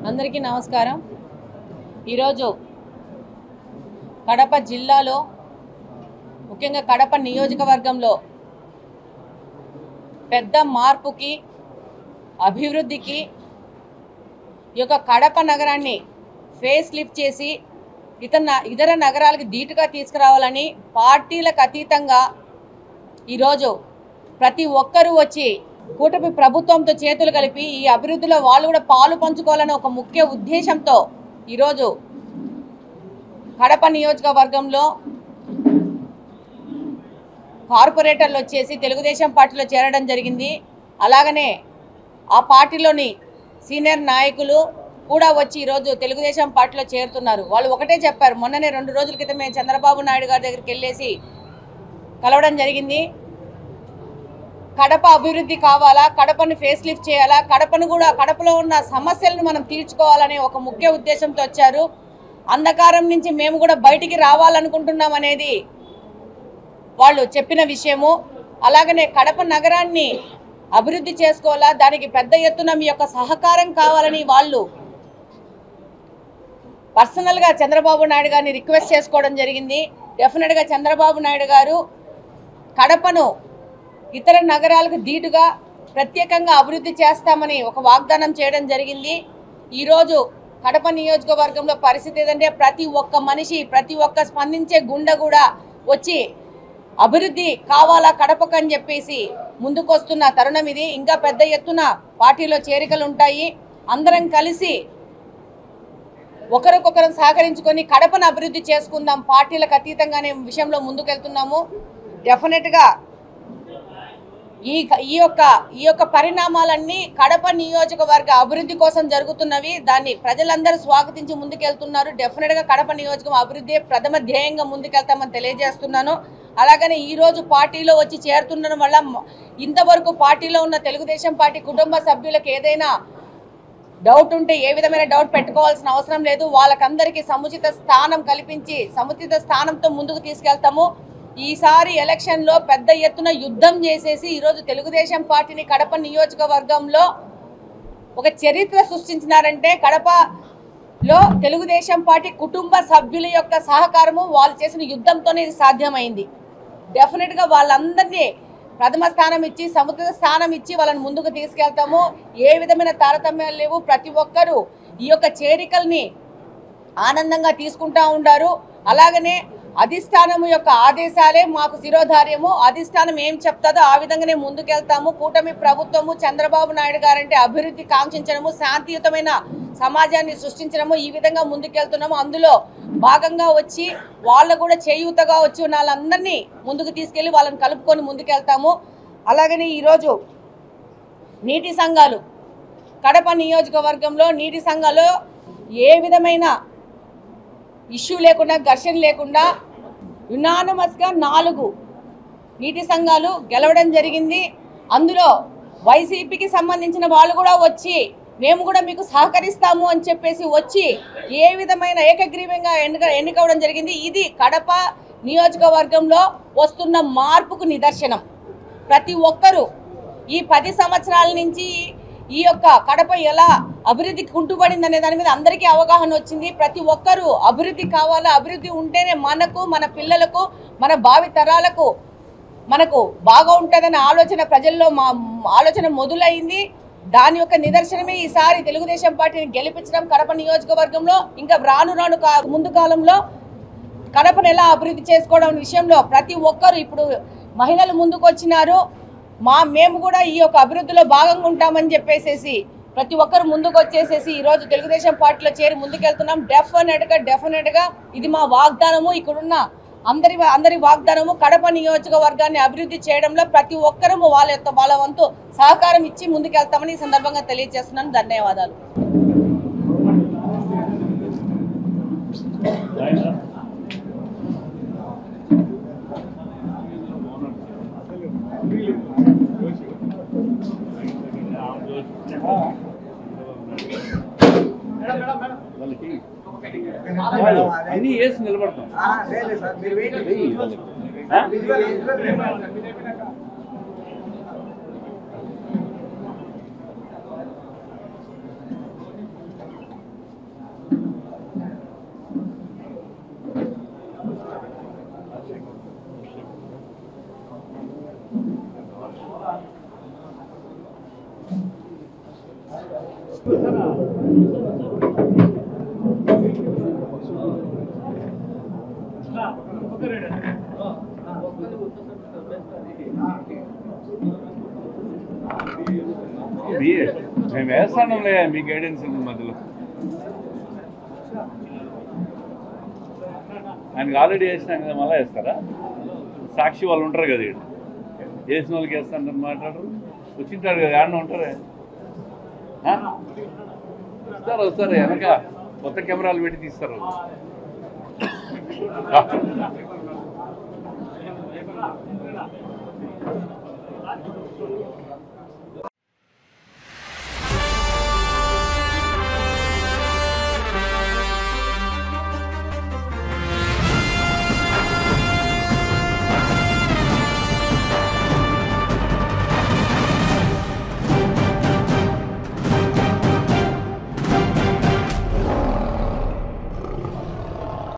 అందరికీ నమస్కారం। ఈరోజు కడప జిల్లాలో ముఖ్యంగా కడప నియోజకవర్గంలో పెద్ద మార్పుకి అభివృద్ధికి ఈ యొక్క కడప నగరాన్ని ఫేస్ లిఫ్ట్ చేసి ఇతర నగరాలకు ధీటుగా తీసుకురావాలని పార్టీలకు అతీతంగా ఈరోజు ప్రతి ఒక్కరూ వచ్చి కూటమి ప్రభుత్వంతో చేతులు కలిపి ఈ అభివృద్ధిలో వాళ్ళు కూడా పాలు పంచుకోవాలనే ఒక ముఖ్య ఉద్దేశంతో ఈరోజు కడప నియోజకవర్గంలో కార్పొరేటర్లు వచ్చేసి తెలుగుదేశం పార్టీలో చేరడం జరిగింది। అలాగనే ఆ పార్టీలోని సీనియర్ నాయకులు కూడా వచ్చి ఈరోజు తెలుగుదేశం పార్టీలో చేరుతున్నారు। వాళ్ళు ఒకటే చెప్పారు, మొన్ననే 2 రోజుల క్రితమే చంద్రబాబు నాయుడు గారి దగ్గరికి వెళ్ళేసి కలవడం జరిగింది। కడప అభివృద్ధి కావాలా, కడపను ఫేస్ లిఫ్ట్ చేయాలా, కడపలో ఉన్న సమస్యలను మనం తీర్చుకోవాలనే ఒక ముఖ్య ఉద్దేశంతో వచ్చారు। అంధకారం నుంచి మేము కూడా బయటికి రావాలనుకుంటున్నాం అనేది వాళ్ళు చెప్పిన విషయము। అలాగనే కడప నగరాన్ని అభివృద్ధి చేసుకోవాలా, దానికి పెద్ద ఎత్తున మీ యొక్క సహకారం కావాలని వాళ్ళు పర్సనల్గా చంద్రబాబు నాయుడు గారిని రిక్వెస్ట్ చేసుకోవడం జరిగింది। డెఫినెట్గా చంద్రబాబు నాయుడు గారు కడపను ఇతర నగరాలకు ధీటుగా ప్రత్యేకంగా అభివృద్ధి చేస్తామని ఒక వాగ్దానం చేయడం జరిగింది। ఈరోజు కడప నియోజకవర్గంలో పరిస్థితి ఏంటంటే ప్రతి ఒక్క మనిషి, ప్రతి ఒక్క స్పందించే గుండె కూడా వచ్చి అభివృద్ధి కావాలా కడపకు అని చెప్పేసి ముందుకొస్తున్న తరుణం ఇది। ఇంకా పెద్ద ఎత్తున పార్టీలో చేరికలు ఉంటాయి। అందరం కలిసి ఒకరికొకరు సహకరించుకొని కడపను అభివృద్ధి చేసుకుందాం, పార్టీలకు అతీతంగానే విషయంలో ముందుకెళ్తున్నాము। డెఫినెట్గా ఈ యొక్క పరిణామాలన్నీ కడప నియోజకవర్గ అభివృద్ధి కోసం జరుగుతున్నవి। దాన్ని ప్రజలందరూ స్వాగతించి ముందుకెళ్తున్నారు। డెఫినెట్గా కడప నియోజకవర్గం అభివృద్ధి ప్రథమ ధ్యేయంగా ముందుకెళ్తామని తెలియజేస్తున్నాను। అలాగనే ఈరోజు పార్టీలో వచ్చి చేరుతుండడం వల్ల ఇంతవరకు పార్టీలో ఉన్న తెలుగుదేశం పార్టీ కుటుంబ సభ్యులకు ఏదైనా డౌట్ ఉంటే ఏ విధమైన డౌట్ పెట్టుకోవాల్సిన అవసరం లేదు। వాళ్ళకందరికీ సముచిత స్థానం కల్పించి సముచిత స్థానంతో ముందుకు తీసుకెళ్తాము। ఈసారి ఎలక్షన్లో పెద్ద ఎత్తున యుద్ధం చేసేసి ఈరోజు తెలుగుదేశం పార్టీని కడప నియోజకవర్గంలో ఒక చరిత్ర సృష్టించినారంటే కడపలో తెలుగుదేశం పార్టీ కుటుంబ సభ్యుల యొక్క సహకారము, వాళ్ళు చేసిన యుద్ధంతోనే ఇది సాధ్యమైంది। డెఫినెట్గా వాళ్ళందరినీ ప్రథమ స్థానం ఇచ్చి సముచిత స్థానం ఇచ్చి వాళ్ళని ముందుకు తీసుకెళ్తాము। ఏ విధమైన తారతమ్యాలు లేవు। ప్రతి ఒక్కరూ ఈ యొక్క చేరికల్ని ఆనందంగా తీసుకుంటా ఉంటారు। అలాగనే అధిష్టానము యొక్క ఆదేశాలే మాకు శిరోధార్యము। అధిష్టానం ఏం చెప్తాదో ఆ విధంగానే ముందుకెళ్తాము। కూటమి ప్రభుత్వము చంద్రబాబు నాయుడు గారంటే అభివృద్ధి కాంక్షించడము, శాంతియుతమైన సమాజాన్ని సృష్టించడము, ఈ విధంగా ముందుకెళ్తున్నాము। అందులో భాగంగా వచ్చి వాళ్ళు కూడా చేయూతగా వచ్చి వాళ్ళందరినీ ముందుకు తీసుకెళ్లి వాళ్ళని కలుపుకొని ముందుకెళ్తాము। అలాగనే ఈరోజు నీటి సంఘాలు కడప నియోజకవర్గంలో నీటి సంఘాలు ఏ విధమైన ఇష్యూ లేకుండా, ఘర్షణ లేకుండా యునానిమస్గా 4 నీటి సంఘాలు గెలవడం జరిగింది। అందులో వైసీపీకి సంబంధించిన వాళ్ళు కూడా వచ్చి మేము కూడా మీకు సహకరిస్తాము అని చెప్పేసి వచ్చి ఏ విధమైన ఏకగ్రీవంగా ఎన్నికవడం జరిగింది। ఇది కడప నియోజకవర్గంలో వస్తున్న మార్పుకు నిదర్శనం। ప్రతి ఒక్కరూ ఈ 10 సంవత్సరాల నుంచి ఈ యొక్క కడప ఎలా అభివృద్ధికి కుంటుపడింది అనే దాని మీద అందరికీ అవగాహన వచ్చింది। ప్రతి ఒక్కరూ అభివృద్ధి కావాలా, అభివృద్ధి ఉంటేనే మనకు, మన పిల్లలకు, మన భావి తరాలకు మనకు బాగా ఉంటుందనే ఆలోచన ప్రజల్లో ఆలోచన మొదలైంది। దాని యొక్క నిదర్శనమే ఈసారి తెలుగుదేశం పార్టీని గెలిపించడం కడప నియోజకవర్గంలో। ఇంకా రాను ముందు కాలంలో కడపను ఎలా అభివృద్ధి చేసుకోవడం విషయంలో ప్రతి ఒక్కరు ఇప్పుడు మహిళలు ముందుకు వచ్చినారు। మేము కూడా ఈ యొక్క అభివృద్ధిలో భాగంగా ఉంటామని చెప్పేసి ప్రతి ఒక్కరు ముందుకు వచ్చేసేసి ఈరోజు తెలుగుదేశం పార్టీలో చేరి ముందుకెళ్తున్నాం। డెఫినెట్గా ఇది మా వాగ్దానము, ఇక్కడున్న అందరి వాగ్దానము। కడప నియోజకవర్గాన్ని అభివృద్ధి చేయడంలో ప్రతి ఒక్కరూ వాళ్ళ వంతు సహకారం ఇచ్చి ముందుకెళ్తామని ఈ సందర్భంగా తెలియజేస్తున్నాను। ధన్యవాదాలు। అన్ని వేసి నిలబడతాం। మేము వేస్తాంలే మీ గైడెన్స్ మధ్యలో. ఆయనకి ఆల్రెడీ వేసినాం కదా, మళ్ళీ వేస్తారా? సాక్షి వాళ్ళు ఉంటారు కదా, ఇక్కడ వేసిన వాళ్ళకి వేస్తాను మాట్లాడరు. వచ్చింటారు కదా, ఆడ ఉంటారే. వస్తారు వెనక కొత్త కెమెరాలు పెట్టి తీస్తారు.